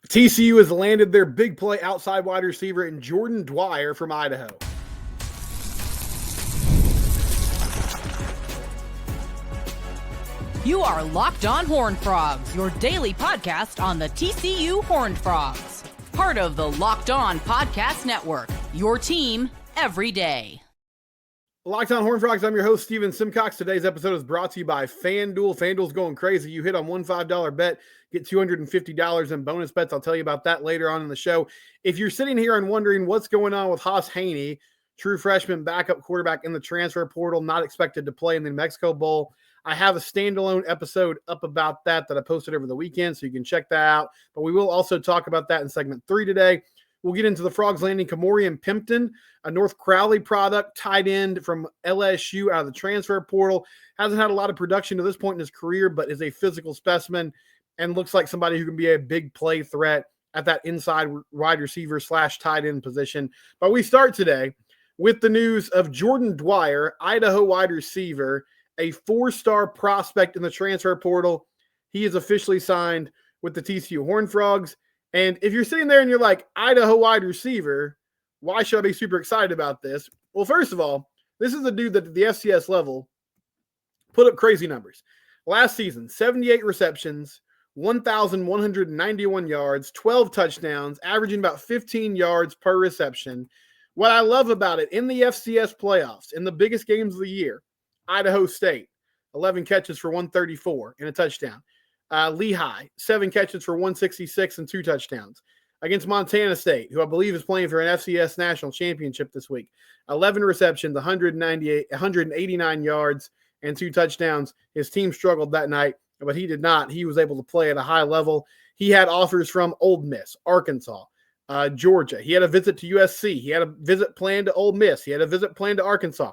TCU has landed their big play outside wide receiver in Jordan Dwyer from Idaho. You are Locked On Horned Frogs, your daily podcast on the TCU Horned Frogs. Part of the Locked On Podcast Network, your team every day. Locked On Horned Frogs, I'm your host, Steven Simcox. Today's episode is brought to you by FanDuel. FanDuel's going crazy. You hit on one $5 bet, get $250 in bonus bets. I'll tell you about that later on in the show. If you're sitting here and wondering what's going on with Haas Haney, true freshman backup quarterback in the transfer portal, not expected to play in the New Mexico Bowl, I have a standalone episode up about that I posted over the weekend, so you can check that out. But we will also talk about that in segment 3 today. We'll get into the Frogs landing Kamorian Pimpton, a North Crowley product, tight end from LSU out of the transfer portal. Hasn't had a lot of production to this point in his career, but is a physical specimen and looks like somebody who can be a big play threat at that inside wide receiver / tight end position. But we start today with the news of Jordan Dwyer, Idaho wide receiver, a 4-star prospect in the transfer portal. He is officially signed with the TCU Horned Frogs. And if you're sitting there and you're like, Idaho wide receiver, why should I be super excited about this? Well, first of all, this is a dude that at the FCS level put up crazy numbers. Last season, 78 receptions, 1,191 yards, 12 touchdowns, averaging about 15 yards per reception. What I love about it, in the FCS playoffs, in the biggest games of the year, Idaho State, 11 catches for 134 and a touchdown. Lehigh, 7 catches for 166 and 2 touchdowns. Against Montana State, who I believe is playing for an FCS national championship this week, 11 receptions, 189 yards, and 2 touchdowns. His team struggled that night, but he did not. He was able to play at a high level. He had offers from Ole Miss, Arkansas, Georgia. He had a visit to USC. He had a visit planned to Ole Miss. He had a visit planned to Arkansas.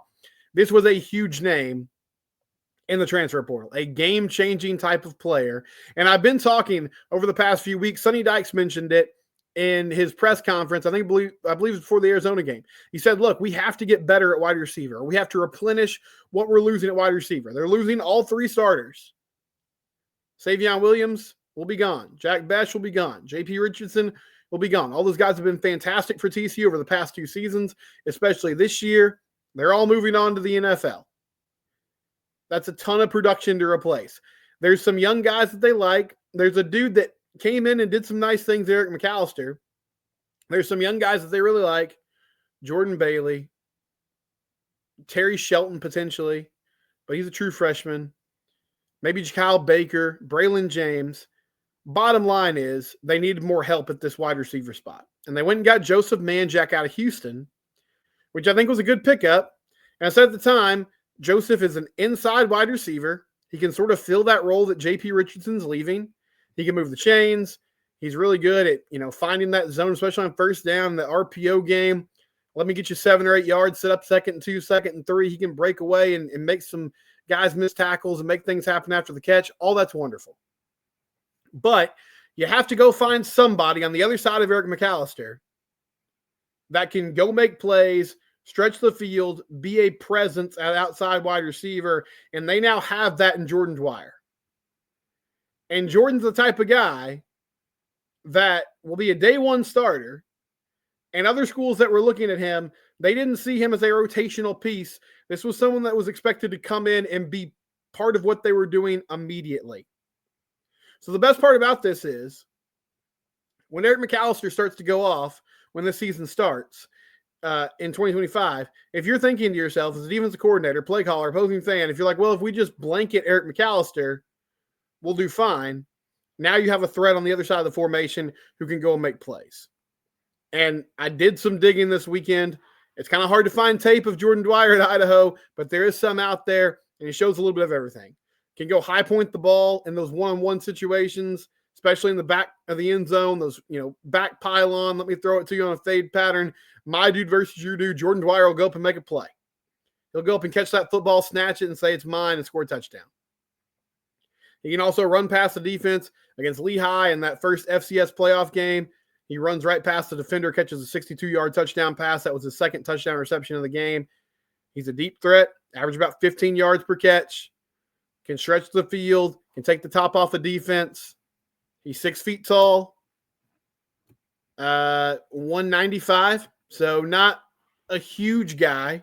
This was a huge name in the transfer portal, a game-changing type of player. And I've been talking over the past few weeks. Sonny Dykes mentioned it in his press conference. I believe it was before the Arizona game. He said, look, we have to get better at wide receiver. We have to replenish what we're losing at wide receiver. They're losing all 3 starters. Savion Williams will be gone. Jack Bech will be gone. J.P. Richardson will be gone. All those guys have been fantastic for TCU over the past 2 seasons, especially this year. They're all moving on to the NFL. That's a ton of production to replace. There's some young guys that they like. There's a dude that came in and did some nice things, Eric McAllister. There's some young guys that they really like. Jordan Bailey, Terry Shelton potentially, but he's a true freshman. Maybe Kyle Baker, Braylon James. Bottom line is they needed more help at this wide receiver spot. And they went and got Joseph Manjack out of Houston, which I think was a good pickup. And I said at the time, Joseph is an inside wide receiver. He can sort of fill that role that J.P. Richardson's leaving. He can move the chains. He's really good at, finding that zone, especially on first down, the RPO game. Let me get you 7 or 8 yards, set up 2nd and 2, 2nd and 3. He can break away and make some guys miss tackles and make things happen after the catch. All that's wonderful. But you have to go find somebody on the other side of Eric McAllister that can go make plays, stretch the field, be a presence at outside wide receiver, and they now have that in Jordan Dwyer. And Jordan's the type of guy that will be a day 1 starter, and other schools that were looking at him, they didn't see him as a rotational piece. This was someone that was expected to come in and be part of what they were doing immediately. So the best part about this is when Eric McAllister starts to go off, when this season starts, in 2025, if you're thinking to yourself as a defensive coordinator, play caller, opposing fan, if you're like, well, if we just blanket Eric McAllister, we'll do fine. Now you have a threat on the other side of the formation who can go and make plays. And I did some digging this weekend. It's kind of hard to find tape of Jordan Dwyer at Idaho, but there is some out there, and he shows a little bit of everything. Can go high point the ball in those one-on-one situations, especially in the back of the end zone, those, back pylon, let me throw it to you on a fade pattern. My dude versus your dude, Jordan Dwyer will go up and make a play. He'll go up and catch that football, snatch it, and say it's mine and score a touchdown. He can also run past the defense against Lehigh in that first FCS playoff game. He runs right past the defender, catches a 62-yard touchdown pass. That was his 2nd touchdown reception of the game. He's a deep threat, average about 15 yards per catch, can stretch the field, can take the top off the defense. He's 6 feet tall. 195. So not a huge guy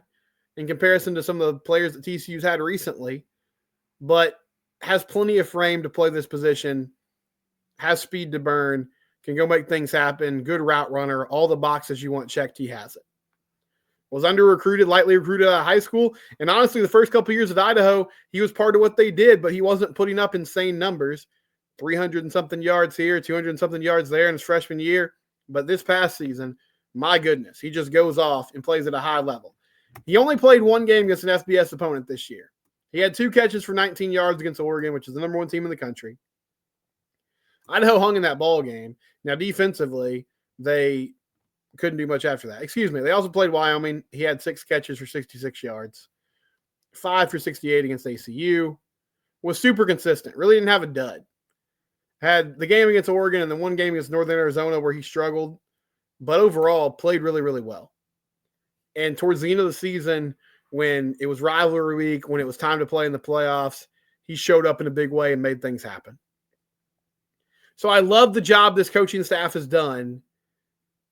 in comparison to some of the players that TCU's had recently, but has plenty of frame to play this position, has speed to burn, can go make things happen, good route runner, all the boxes you want checked, he has it. Was under-recruited, lightly recruited out of high school, and honestly, the first couple of years at Idaho, he was part of what they did, but he wasn't putting up insane numbers. 300 and something yards here, 200 and something yards there in his freshman year. But this past season, my goodness, he just goes off and plays at a high level. He only played one game against an FBS opponent this year. He had 2 catches for 19 yards against Oregon, which is the number 1 team in the country. Idaho hung in that ball game. Now, defensively, they couldn't do much after that. Excuse me. They also played Wyoming. He had 6 catches for 66 yards, 5 for 68 against ACU. Was super consistent. Really didn't have a dud. Had the game against Oregon and then one game against Northern Arizona where he struggled, but overall played really, really well. And towards the end of the season, when it was rivalry week, when it was time to play in the playoffs, he showed up in a big way and made things happen. So I love the job this coaching staff has done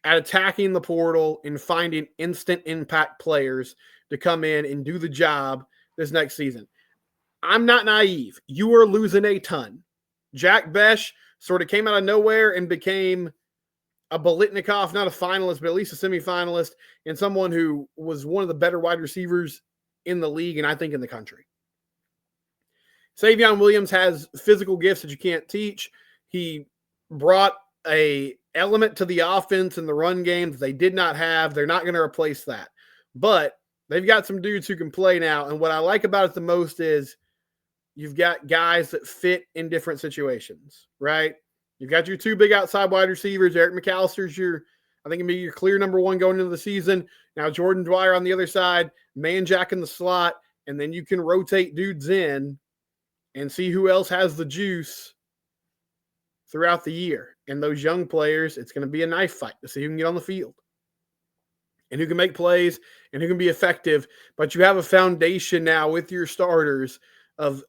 at attacking the portal and finding instant impact players to come in and do the job this next season. I'm not naive. You are losing a ton. Jack Besh sort of came out of nowhere and became a Bolitnikoff, not a finalist, but at least a semifinalist, and someone who was one of the better wide receivers in the league and I think in the country. Savion Williams has physical gifts that you can't teach. He brought a element to the offense in the run game that they did not have. They're not going to replace that. But they've got some dudes who can play now, and what I like about it the most is you've got guys that fit in different situations, right? You've got your 2 big outside wide receivers. Eric McAllister's I think, maybe your clear number 1 going into the season. Now Jordan Dwyer on the other side, Man-Jack in the slot, and then you can rotate dudes in and see who else has the juice throughout the year. And those young players, it's going to be a knife fight to see who can get on the field and who can make plays and who can be effective. But you have a foundation now with your starters of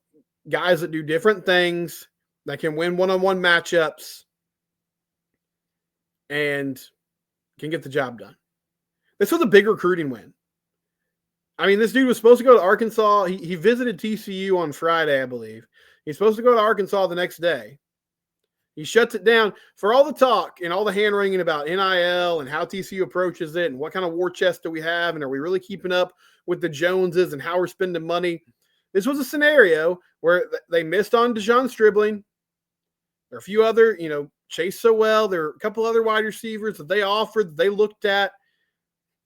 guys that do different things, that can win one-on-one matchups, and can get the job done. This was a big recruiting win. I mean, this dude was supposed to go to Arkansas. He visited TCU on Friday, I believe. He's supposed to go to Arkansas the next day. He shuts it down for all the talk and all the hand-wringing about NIL and how TCU approaches it and what kind of war chest do we have and are we really keeping up with the Joneses and how we're spending money. This was a scenario where they missed on Dejon Stribling. There are a few other, Chase Sowell. There are a couple other wide receivers that they offered, that they looked at.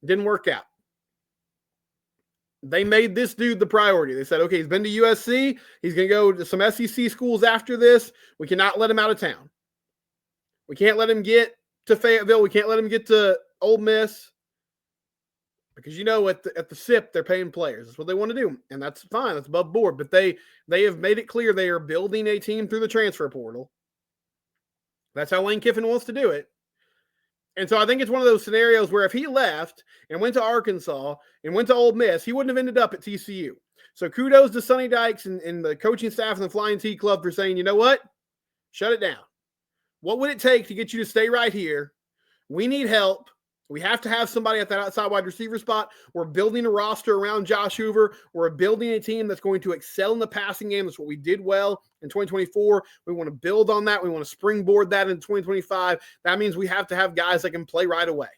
Didn't work out. They made this dude the priority. They said, okay, he's been to USC. He's going to go to some SEC schools after this. We cannot let him out of town. We can't let him get to Fayetteville. We can't let him get to Ole Miss. Because at the SIP, they're paying players. That's what they want to do. And that's fine. That's above board. But they have made it clear they are building a team through the transfer portal. That's how Lane Kiffin wants to do it. And so I think it's one of those scenarios where if he left and went to Arkansas and went to Ole Miss, he wouldn't have ended up at TCU. So kudos to Sonny Dykes and the coaching staff and the Flying T Club for saying, you know what? Shut it down. What would it take to get you to stay right here? We need help. We have to have somebody at that outside wide receiver spot. We're building a roster around Josh Hoover. We're building a team that's going to excel in the passing game. That's what we did well in 2024. We want to build on that. We want to springboard that in 2025. That means we have to have guys that can play right away.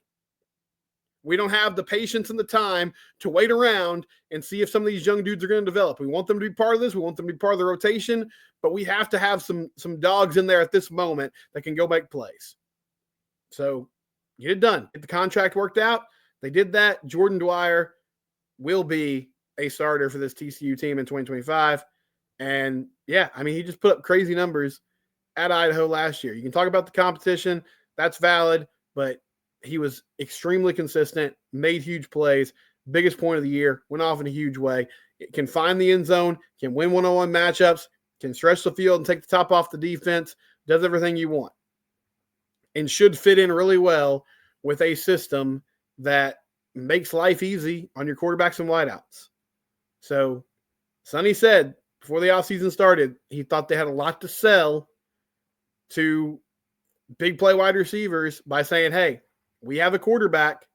We don't have the patience and the time to wait around and see if some of these young dudes are going to develop. We want them to be part of this. We want them to be part of the rotation, but we have to have some dogs in there at this moment that can go make plays. So get it done. Get the contract worked out. They did that. Jordan Dwyer will be a starter for this TCU team in 2025. And yeah, I mean, he just put up crazy numbers at Idaho last year. You can talk about the competition. That's valid, but he was extremely consistent, made huge plays, biggest point of the year, went off in a huge way. It can find the end zone, can win one-on-one matchups, can stretch the field and take the top off the defense, does everything you want, and should fit in really well with a system that makes life easy on your quarterbacks and wideouts. So Sonny said before the offseason started, he thought they had a lot to sell to big play wide receivers by saying, hey, we have a quarterback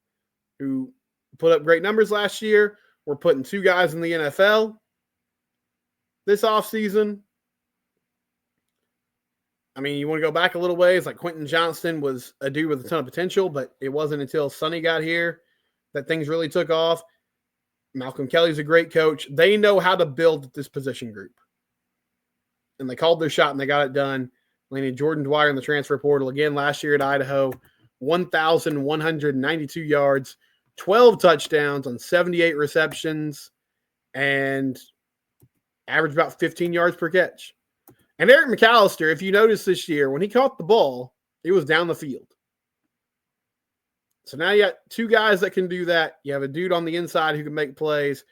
who put up great numbers last year. We're putting 2 guys in the NFL this offseason. I mean, you want to go back a little ways, like Quentin Johnston was a dude with a ton of potential, but it wasn't until Sonny got here that things really took off. Malcolm Kelly's a great coach. They know how to build this position group. And they called their shot and they got it done. Landed Jordan Dwyer in the transfer portal again last year at Idaho. 1,192 yards, 12 touchdowns on 78 receptions, and averaged about 15 yards per catch. And Eric McAllister, if you notice this year, when he caught the ball, it was down the field. So now you got 2 guys that can do that. You have a dude on the inside who can make plays.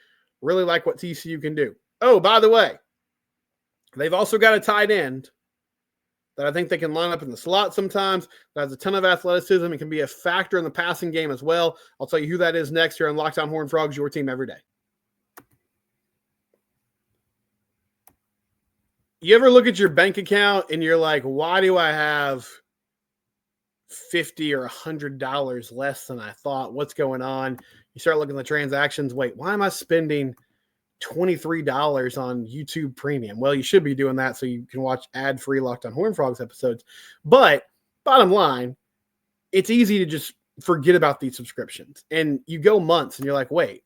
Really like what TCU can do. Oh, by the way, they've also got a tight end that I think they can line up in the slot sometimes. That has a ton of athleticism and can be a factor in the passing game as well. I'll tell you who that is next here on Locked On Horned Frogs, your team every day. You ever look at your bank account and you're like, why do I have $50 or $100 less than I thought? What's going on? You start looking at the transactions. Wait, why am I spending $23 on YouTube Premium? Well, you should be doing that so you can watch ad-free Locked On Horned Frogs episodes. But bottom line, it's easy to just forget about these subscriptions. And you go months and you're like, wait,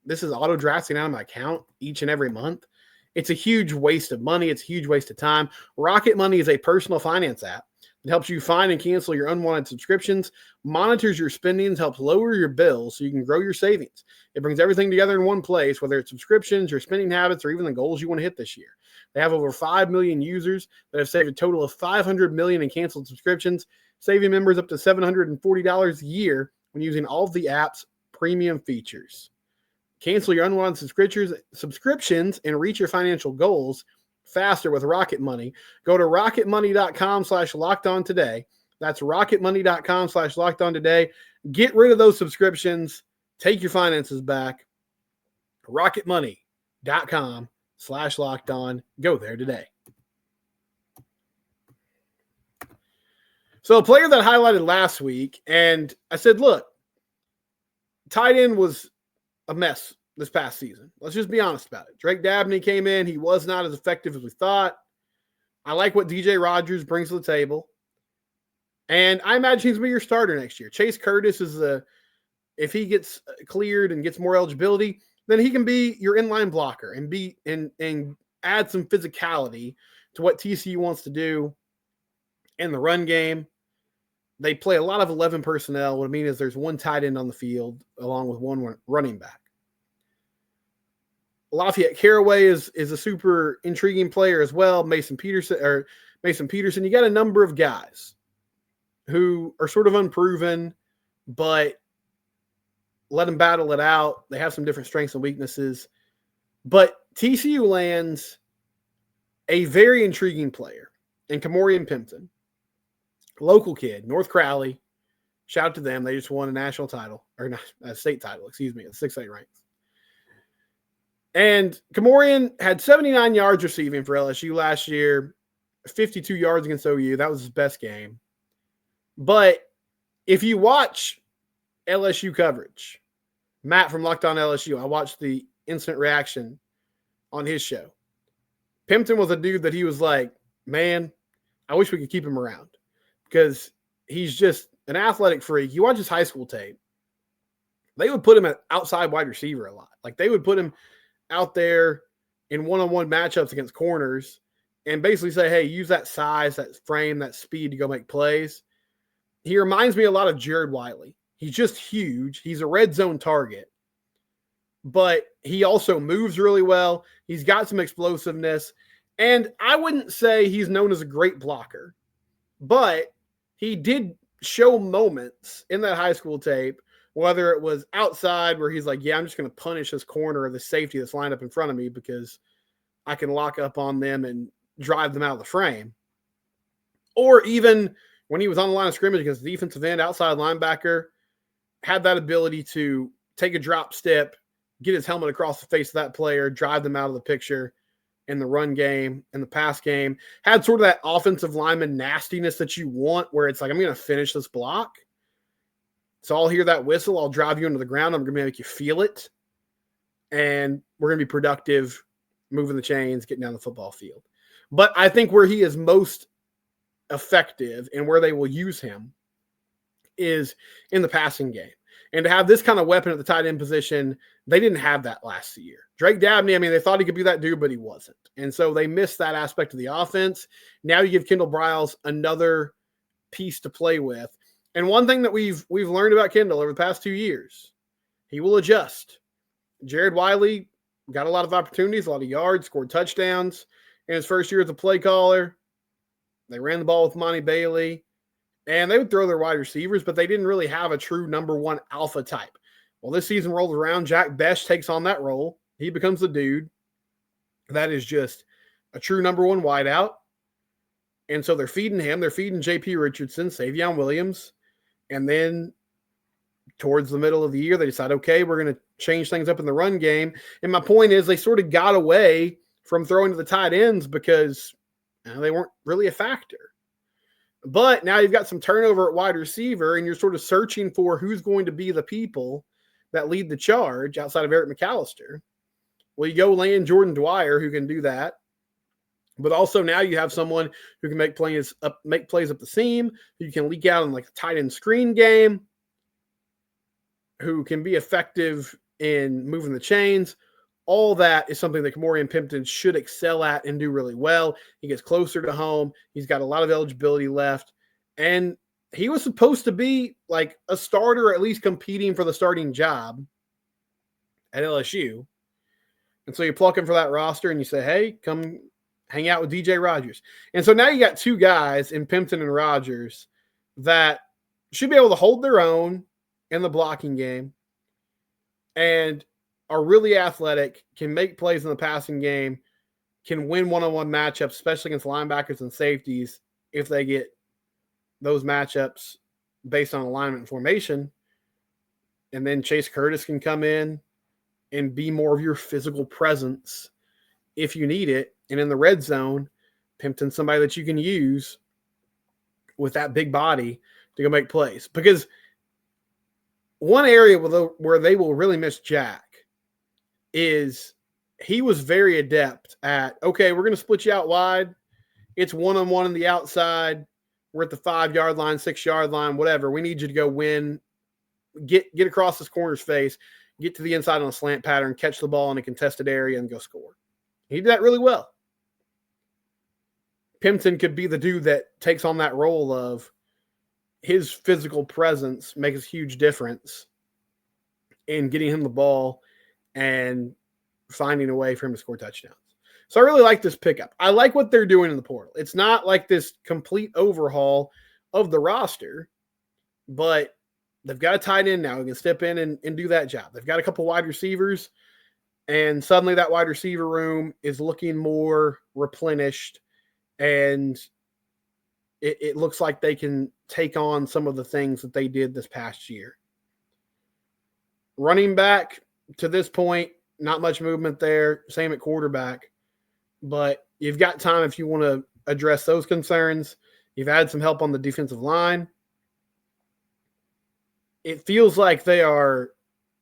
this is auto-drafting out of my account each and every month. It's a huge waste of money. It's a huge waste of time. Rocket Money is a personal finance app. It helps you find and cancel your unwanted subscriptions, monitors your spendings, helps lower your bills so you can grow your savings. It brings everything together in one place, whether it's subscriptions, your spending habits, or even the goals you want to hit this year. They have over 5 million users that have saved a total of $500 million in canceled subscriptions, saving members up to $740 a year when using all of the app's premium features. Cancel your unwanted subscriptions and reach your financial goals faster with Rocket Money. Go to rocketmoney.com/lockedon today. That's rocketmoney.com/lockedon today. Get rid of those subscriptions. Take your finances back. rocketmoney.com/lockedon. Go there today. So a player that I highlighted last week, and I said, look, tight end was a mess this past season. Let's just be honest about it. Drake Dabney came in. He was not as effective as we thought. I like what DJ Rogers brings to the table. And I imagine he's going to be your starter next year. Chase Curtis is if he gets cleared and gets more eligibility, then he can be your inline blocker and add some physicality to what TCU wants to do in the run game. They play a lot of 11 personnel. What I mean is there's 1 tight end on the field along with 1 running back. Lafayette Caraway is a super intriguing player as well. Mason Peterson. You got a number of guys who are sort of unproven, but let them battle it out. They have some different strengths and weaknesses. But TCU lands a very intriguing player in Kamorian Pimpton. Local kid, North Crowley. Shout out to them. They just won a national title, or not a state title, excuse me, at 6A ranks. And Kamorian had 79 yards receiving for LSU last year, 52 yards against OU. That was his best game. But if you watch LSU coverage, Matt from Locked On LSU, I watched the instant reaction on his show. Pimpton was a dude that he was like, man, I wish we could keep him around because he's just an athletic freak. You watch his high school tape, they would put him at outside wide receiver a lot. Like they would put him out there in one-on-one matchups against corners and basically say, hey, use that size, that frame, that speed to go make plays. He reminds me a lot of Jared Wiley. He's just huge. He's a red zone target, but he also moves really well. He's got some explosiveness, and I wouldn't say he's known as a great blocker, but he did show moments in that high school tape, whether it was outside where he's like, yeah, I'm just going to punish this corner or the safety that's lined up in front of me because I can lock up on them and drive them out of the frame. Or even when he was on the line of scrimmage against the defensive end, outside linebacker, had that ability to take a drop step, get his helmet across the face of that player, drive them out of the picture. in the run game and the pass game. Had sort of that offensive lineman nastiness that you want, where it's like, I'm going to finish this block. So I'll hear that whistle. I'll drive you into the ground. I'm going to make you feel it. And we're going to be productive, moving the chains, getting down the football field. But I think where he is most effective and where they will use him is in the passing game. And to have this kind of weapon at the tight end position, they didn't have that last year. Drake Dabney, I mean, they thought he could be that dude, but he wasn't. And so they missed that aspect of the offense. Now you give Kendall Briles another piece to play with. And one thing that we've learned about Kendall over the past 2 years, he will adjust. Jared Wiley got a lot of opportunities, a lot of yards, scored touchdowns in his first year as a play caller. They ran the ball with Monty Bailey, and they would throw their wide receivers, but they didn't really have a true number one alpha type. Well, this season rolls around. Jack Besh takes on that role. He becomes the dude that is just a true number one wideout. And so they're feeding him. They're feeding J.P. Richardson, Savion Williams. And then towards the middle of the year, they decide, okay, we're going to change things up in the run game. And my point is they sort of got away from throwing to the tight ends because they weren't really a factor. But now you've got some turnover at wide receiver, and you're sort of searching for who's going to be the people that lead the charge outside of Eric McAllister. Well, you go land Jordan Dwyer, who can do that. But also now you have someone who can make plays up the seam, who can leak out in like a tight end screen game, who can be effective in moving the chains. All that is something that Kamorian Pimpton should excel at and do really well. He gets closer to home. He's got a lot of eligibility left. And he was supposed to be like a starter, at least competing for the starting job at LSU. And so you pluck him for that roster and you say, hey, come hang out with DJ Rogers. And so now you got two guys in Pimpton and Rogers that should be able to hold their own in the blocking game and are really athletic, can make plays in the passing game, can win one-on-one matchups, especially against linebackers and safeties if they get those matchups based on alignment and formation. And then Chase Curtis can come in and be more of your physical presence if you need it. And in the red zone, Pimpton's somebody that you can use with that big body to go make plays. Because one area where they will really miss Jack is he was very adept at, okay, we're going to split you out wide. It's one-on-one on the outside. We're at the 5-yard line, 6-yard line, whatever. We need you to go win, get across this corner's face, get to the inside on a slant pattern, catch the ball in a contested area, and go score. He did that really well. Pimpton could be the dude that takes on that role of his physical presence makes a huge difference in getting him the ball and finding a way for him to score touchdowns. So I really like this pickup. I like what they're doing in the portal. It's not like this complete overhaul of the roster, but they've got a tight end now who can step in and do that job. They've got a couple wide receivers, and suddenly that wide receiver room is looking more replenished, and it looks like they can take on some of the things that they did this past year. Running back, to this point, not much movement there. Same at quarterback. But you've got time if you want to address those concerns. You've had some help on the defensive line. It feels like they are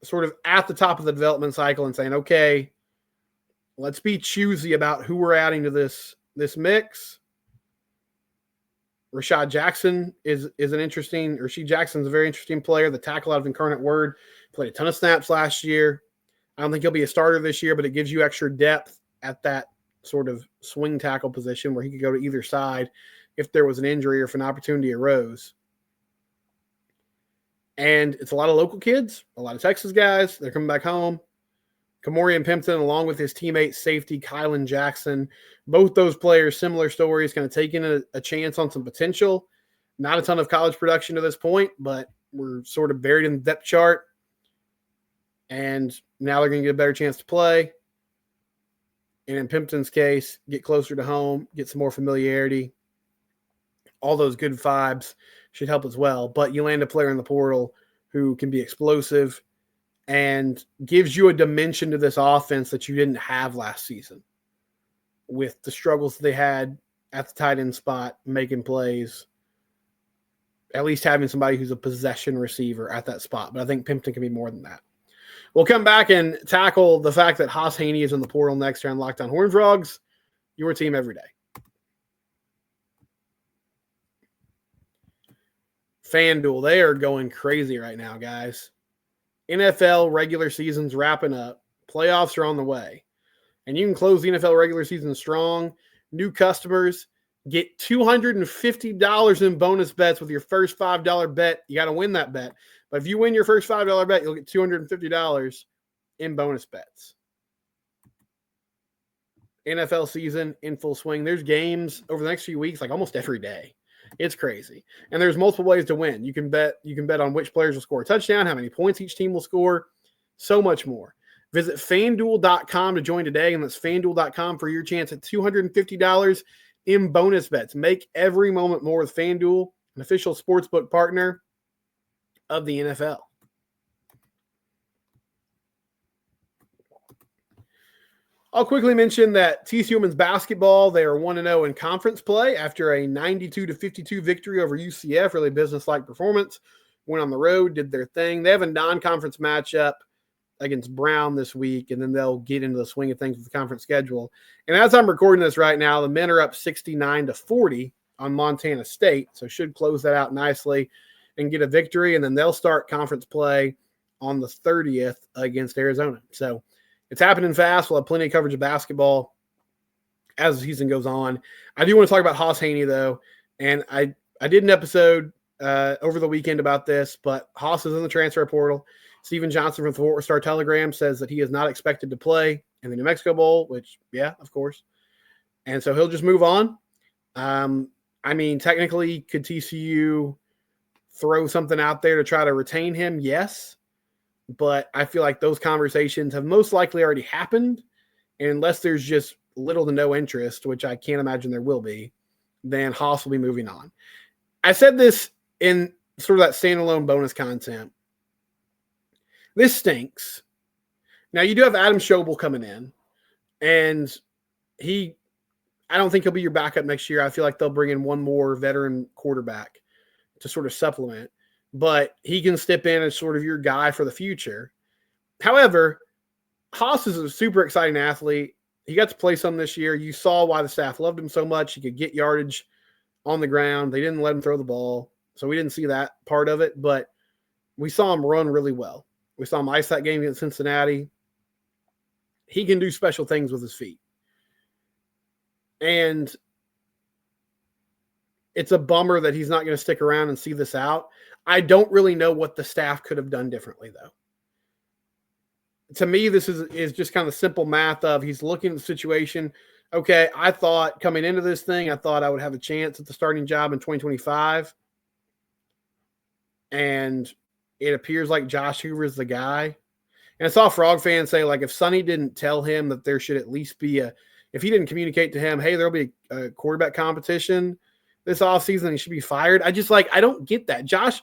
sort of at the top of the development cycle and saying, okay, let's be choosy about who we're adding to this mix. Rashad Jackson's a very interesting player. The tackle out of Incarnate Word played a ton of snaps last year. I don't think he'll be a starter this year, but it gives you extra depth at that sort of swing tackle position where he could go to either side if there was an injury or if an opportunity arose. And it's a lot of local kids, a lot of Texas guys. They're coming back home. Kamorian Pimpton, along with his teammate safety, Kylan Jackson, both those players, similar stories, kind of taking a chance on some potential. Not a ton of college production to this point, but we're sort of buried in the depth chart. And now they're going to get a better chance to play. And in Pimpton's case, get closer to home, get some more familiarity. All those good vibes should help as well. But you land a player in the portal who can be explosive and gives you a dimension to this offense that you didn't have last season. with the struggles they had at the tight end spot, making plays, at least having somebody who's a possession receiver at that spot. But I think Pimpton can be more than that. We'll come back and tackle the fact that Haas Haney is in the portal next year on Locked On Horned Frogs, your team every day. FanDuel, they are going crazy right now, guys. NFL regular season's wrapping up. Playoffs are on the way. And you can close the NFL regular season strong. New customers get $250 in bonus bets with your first $5 bet. You got to win that bet. But if you win your first $5 bet, you'll get $250 in bonus bets. NFL season in full swing. There's games over the next few weeks, like almost every day. It's crazy. And there's multiple ways to win. You can bet on which players will score a touchdown, how many points each team will score, so much more. Visit FanDuel.com to join today, and that's FanDuel.com for your chance at $250 in bonus bets. Make every moment more with FanDuel, an official sportsbook partner of the NFL. I'll quickly mention that TCU women's basketball, they are 1-0 in conference play after a 92-52 victory over UCF. Really business-like performance. Went on the road, did their thing. They have a non-conference matchup against Brown this week, and then they'll get into the swing of things with the conference schedule. And as I'm recording this right now, the men are up 69-40 on Montana State, so should close that out nicely and get a victory, and then they'll start conference play on the 30th against Arizona. So it's happening fast. We'll have plenty of coverage of basketball as the season goes on. I do want to talk about Haas Haney, though, and I did an episode over the weekend about this, but Haas is in the transfer portal. Stephen Johnson from the Fort Worth Star-Telegram says that he is not expected to play in the New Mexico Bowl, which, yeah, of course. And so he'll just move on. I mean, technically, could TCU throw something out there to try to retain him? Yes. But I feel like those conversations have most likely already happened. And unless there's just little to no interest, which I can't imagine there will be, then Haas will be moving on. I said this in sort of that standalone bonus content. This stinks. Now, you do have Adam Schobel coming in, and I don't think he'll be your backup next year. I feel like they'll bring in one more veteran quarterback to sort of supplement, but he can step in as sort of your guy for the future. However, Haas is a super exciting athlete. He got to play some this year. You saw why the staff loved him so much. He could get yardage on the ground. They didn't let him throw the ball, so we didn't see that part of it, but we saw him run really well. We saw him ice that game against Cincinnati. He can do special things with his feet. And it's a bummer that he's not going to stick around and see this out. I don't really know what the staff could have done differently, though. To me, this is just kind of simple math of he's looking at the situation. Okay, I thought coming into this thing, I thought I would have a chance at the starting job in 2025. And it appears like Josh Hoover is the guy. And I saw Frog fans say, like, if Sonny didn't tell him that there should at least be if he didn't communicate to him, hey, there'll be a quarterback competition this offseason, he should be fired. I don't get that. Josh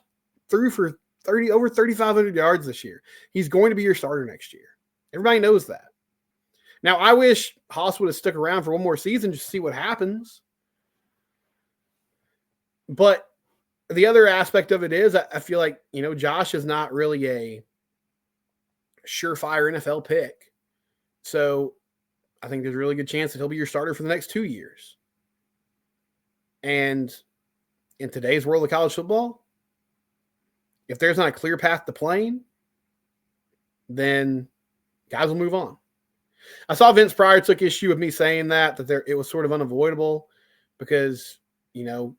threw for over 3,500 yards this year. He's going to be your starter next year. Everybody knows that. Now, I wish Haas would have stuck around for one more season just to see what happens. But the other aspect of it is I feel like, Josh is not really a surefire NFL pick. So I think there's a really good chance that he'll be your starter for the next 2 years. And in today's world of college football, if there's not a clear path to playing, then guys will move on. I saw Vince Pryor took issue with me saying that it was sort of unavoidable because, there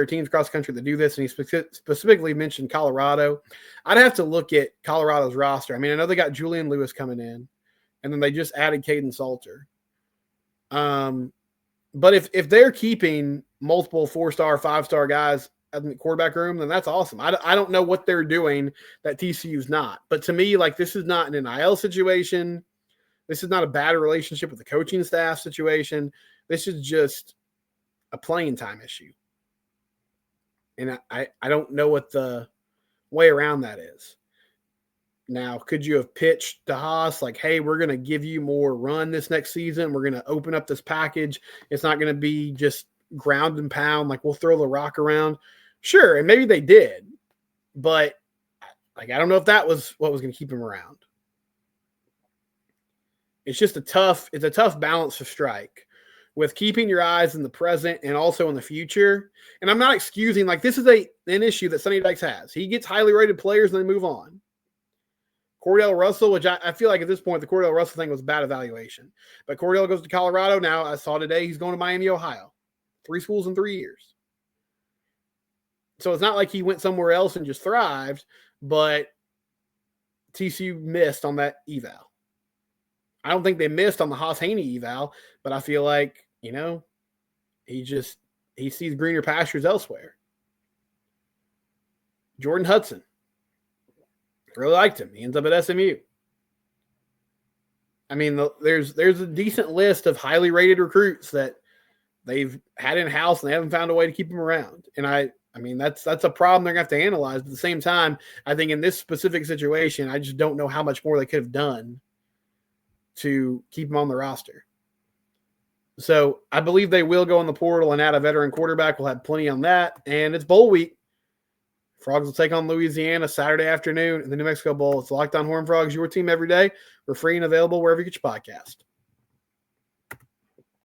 are teams across the country that do this, and he specifically mentioned Colorado. I'd have to look at Colorado's roster. I mean, I know they got Julian Lewis coming in, and then they just added Caden Salter. But if they're keeping multiple 4-star, 5-star guys in the quarterback room, then that's awesome. I don't know what they're doing that TCU's not. But to me, like, this is not an NIL situation. This is not a bad relationship with the coaching staff situation. This is just a playing time issue. And I don't know what the way around that is. Now, could you have pitched to Haas like, hey, we're going to give you more run this next season. We're going to open up this package. It's not going to be just ground and pound. Like, we'll throw the rock around. Sure. And maybe they did. But, like, I don't know if that was what was going to keep him around. It's just a tough balance to strike with keeping your eyes in the present and also in the future. And I'm not excusing, like, this is an issue that Sonny Dykes has. He gets highly rated players and they move on. Cordell Russell, which I feel like at this point, the Cordell Russell thing was a bad evaluation. But Cordell goes to Colorado. Now, I saw today he's going to Miami, Ohio. 3 schools in 3 years. So it's not like he went somewhere else and just thrived, but TCU missed on that eval. I don't think they missed on the Haas Haney eval, but I feel like, he sees greener pastures elsewhere. Jordan Hudson. Really liked him. He ends up at SMU. I mean, there's a decent list of highly rated recruits that they've had in-house and they haven't found a way to keep them around. And I mean, that's a problem they're going to have to analyze. But at the same time, I think in this specific situation, I just don't know how much more they could have done to keep him on the roster. So I believe they will go in the portal and add a veteran quarterback. We'll have plenty on that. And it's bowl week. Frogs will take on Louisiana Saturday afternoon in the New Mexico Bowl. It's Locked On Horned Frogs, your team every day. We're free and available wherever you get your podcast.